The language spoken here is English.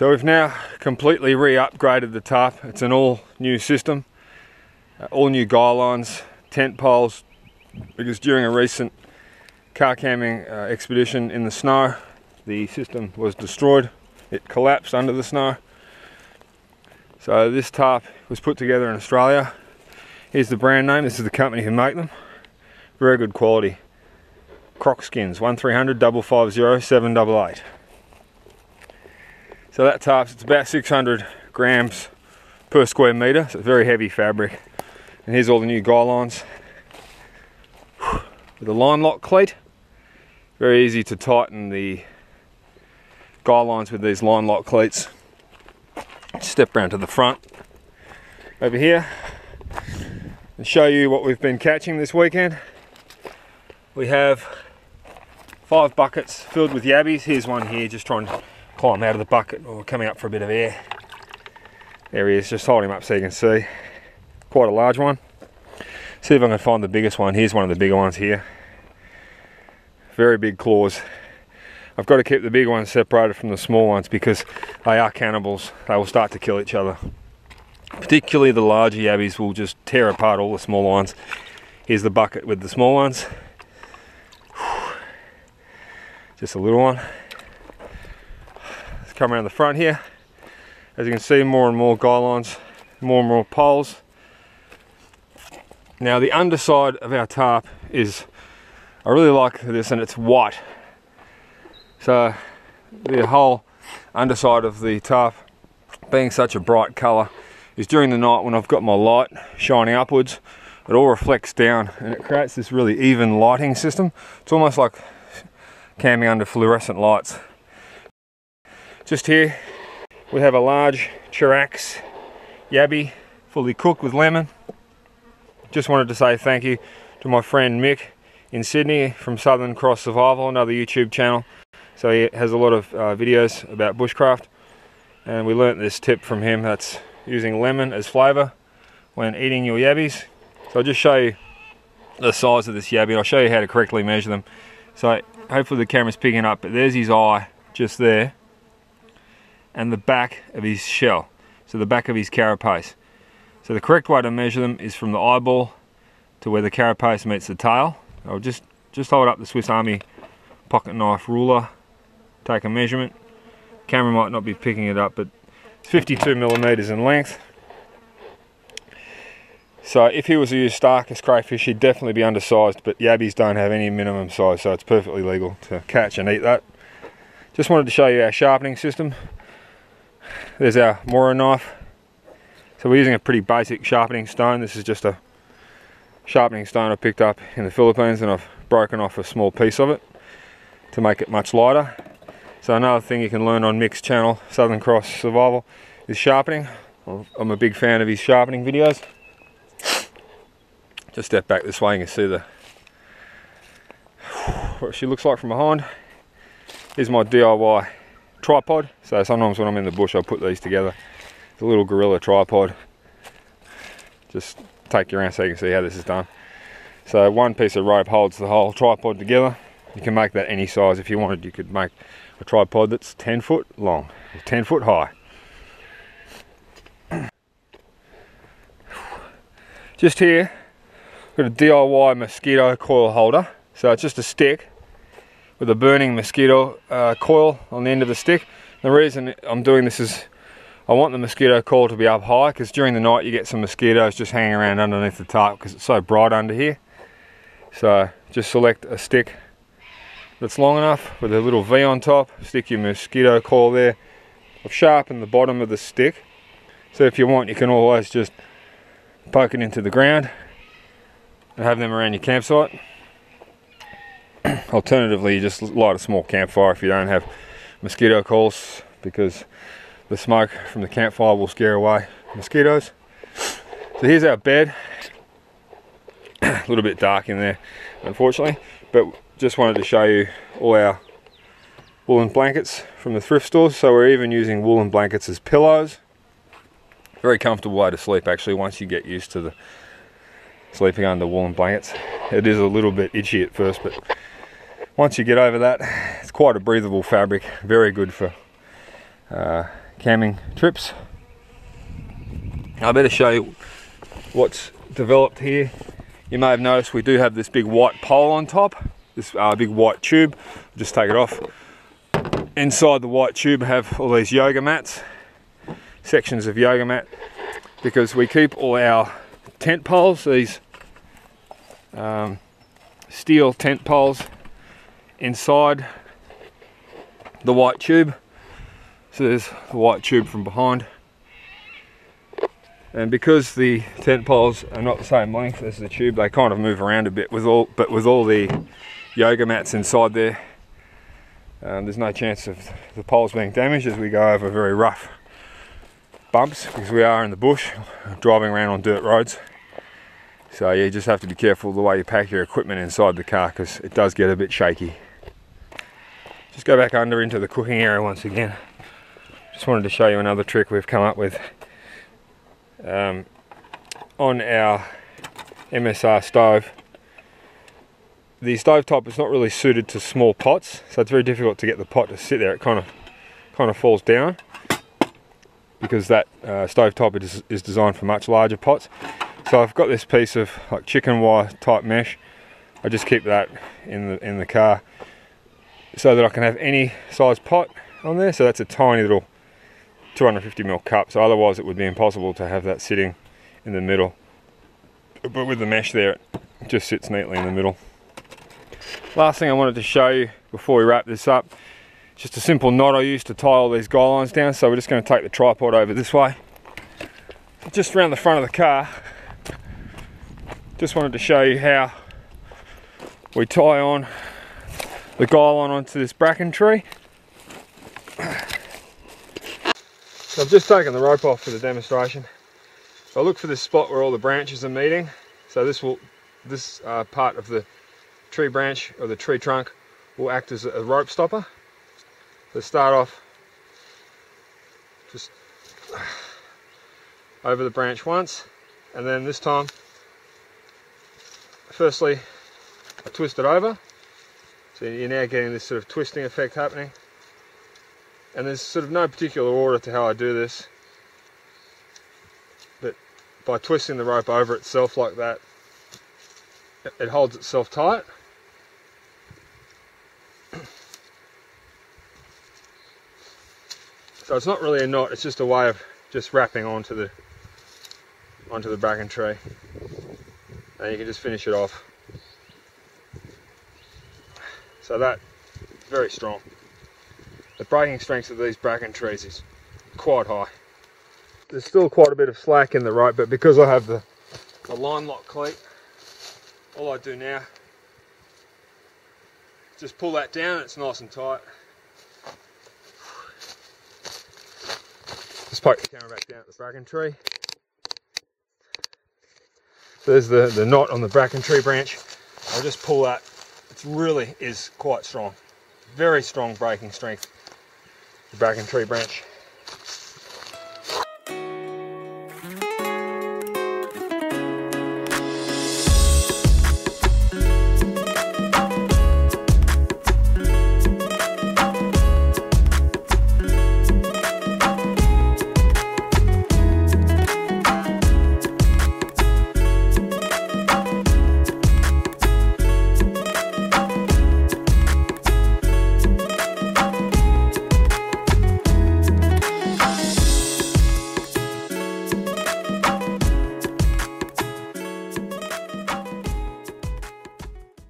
So we've now completely re-upgraded the tarp. It's an all new system, all new guy lines, tent poles, because during a recent car camping expedition in the snow, the system was destroyed. It collapsed under the snow. So this tarp was put together in Australia. Here's the brand name. This is the company who make them. Very good quality. Croc Skins 1300 550 788. So that tarp, it's about 600 grams per square metre, so it's very heavy fabric. And here's all the new guy lines. With a line lock cleat, very easy to tighten the guy lines with these line lock cleats. Step round to the front over here and show you what we've been catching this weekend. We have 5 buckets filled with yabbies. Here's one here, just trying to climb out of the bucket, or coming up for a bit of air. There he is, just hold him up so you can see. Quite a large one. See if I can find the biggest one. Here's one of the bigger ones here. Very big claws. I've got to keep the big ones separated from the small ones because they are cannibals. They will start to kill each other. Particularly the larger yabbies will just tear apart all the small ones. Here's the bucket with the small ones. Just a little one. Let's come around the front here. As you can see, more and more guy lines, more and more poles. Now the underside of our tarp is, I really like this, and it's white. So the whole underside of the tarp being such a bright colour is during the night when I've got my light shining upwards, it all reflects down and it creates this really even lighting system. It's almost like camping under fluorescent lights. Just here we have a large Chirax yabby, fully cooked with lemon. Just wanted to say thank you to my friend Mick in Sydney from Southern Cross Survival, another YouTube channel. So he has a lot of videos about bushcraft, and we learnt this tip from him, that's using lemon as flavour when eating your yabbies. So I'll just show you the size of this yabby, and I'll show you how to correctly measure them. So hopefully the camera's picking up, but there's his eye just there, and the back of his shell, so the back of his carapace. So the correct way to measure them is from the eyeball to where the carapace meets the tail. I'll just hold up the Swiss Army pocket knife ruler, take a measurement. Camera might not be picking it up, but it's 52 millimeters in length. So if he was to use Starkus crayfish, he'd definitely be undersized, but yabbies don't have any minimum size, so it's perfectly legal to catch and eat that. Just wanted to show you our sharpening system. There's our Mora knife. So we're using a pretty basic sharpening stone. This is just a sharpening stone I picked up in the Philippines, and I've broken off a small piece of it to make it much lighter. So another thing you can learn on Mick's channel, Southern Cross Survival, is sharpening. I'm a big fan of his sharpening videos. Just step back this way, you can see what she looks like from behind. Here's my DIY tripod. So sometimes when I'm in the bush, I put these together. It's a little gorilla tripod. Just take you around so you can see how this is done. So one piece of rope holds the whole tripod together. You can make that any size. If you wanted, you could make a tripod that's 10 foot long, 10 foot high. Just here, got a DIY mosquito coil holder. So it's just a stick with a burning mosquito coil on the end of the stick. The reason I'm doing this is I want the mosquito coil to be up high, because during the night you get some mosquitoes just hanging around underneath the tarp because it's so bright under here. So just select a stick that's long enough with a little V on top, stick your mosquito coil there. I've sharpened the bottom of the stick, so if you want you can always just poke it into the ground and have them around your campsite. Alternatively, you just light a small campfire if you don't have mosquito coils, because the smoke from the campfire will scare away mosquitoes. So here's our bed. A little bit dark in there, unfortunately, but just wanted to show you all our woolen blankets from the thrift stores. So we're even using woolen blankets as pillows. Very comfortable way to sleep, actually, once you get used to the sleeping under woolen blankets. It is a little bit itchy at first, but once you get over that, it's quite a breathable fabric. Very good for camming trips. I better show you what's developed here. You may have noticed we do have this big white pole on top, this big white tube. Just take it off. Inside the white tube have all these yoga mats, sections of yoga mat, because we keep all our tent poles, these steel tent poles, inside the white tube. So there's the white tube from behind. And because the tent poles are not the same length as the tube, they kind of move around a bit with all the yoga mats inside there. There's no chance of the poles being damaged as we go over very rough bumps, because we are in the bush driving around on dirt roads. So you just have to be careful the way you pack your equipment inside the car, because it does get a bit shaky. Just go back under into the cooking area once again. Just wanted to show you another trick we've come up with. On our MSR stove, the stove top is not really suited to small pots, so it's very difficult to get the pot to sit there. It kind of falls down, because that stove top is designed for much larger pots. So I've got this piece of like chicken wire type mesh. I just keep that in the car so that I can have any size pot on there. So that's a tiny little 250ml cup, so otherwise it would be impossible to have that sitting in the middle. But with the mesh there, it just sits neatly in the middle. Last thing I wanted to show you before we wrap this up, just a simple knot I use to tie all these guy lines down. So we're just going to take the tripod over this way, just around the front of the car. Just wanted to show you how we tie on the guy line onto this bracken tree. So I've just taken the rope off for the demonstration. So I look for this spot where all the branches are meeting. So this part of the tree branch or the tree trunk will act as a rope stopper. So start off just over the branch once, and then this time, firstly, I twist it over. So you're now getting this sort of twisting effect happening. And there's sort of no particular order to how I do this, but by twisting the rope over itself like that, it holds itself tight. So it's not really a knot, it's just a way of just wrapping onto the bracken tree, and you can just finish it off. So that's very strong. The breaking strength of these bracken trees is quite high. There's still quite a bit of slack in the rope, but because I have the line lock cleat, all I do now is just pull that down and it's nice and tight. Just poke the camera back down at the bracken tree. There's the knot on the bracken tree branch. I'll just pull that. It really is quite strong. Very strong breaking strength. The bracken tree branch.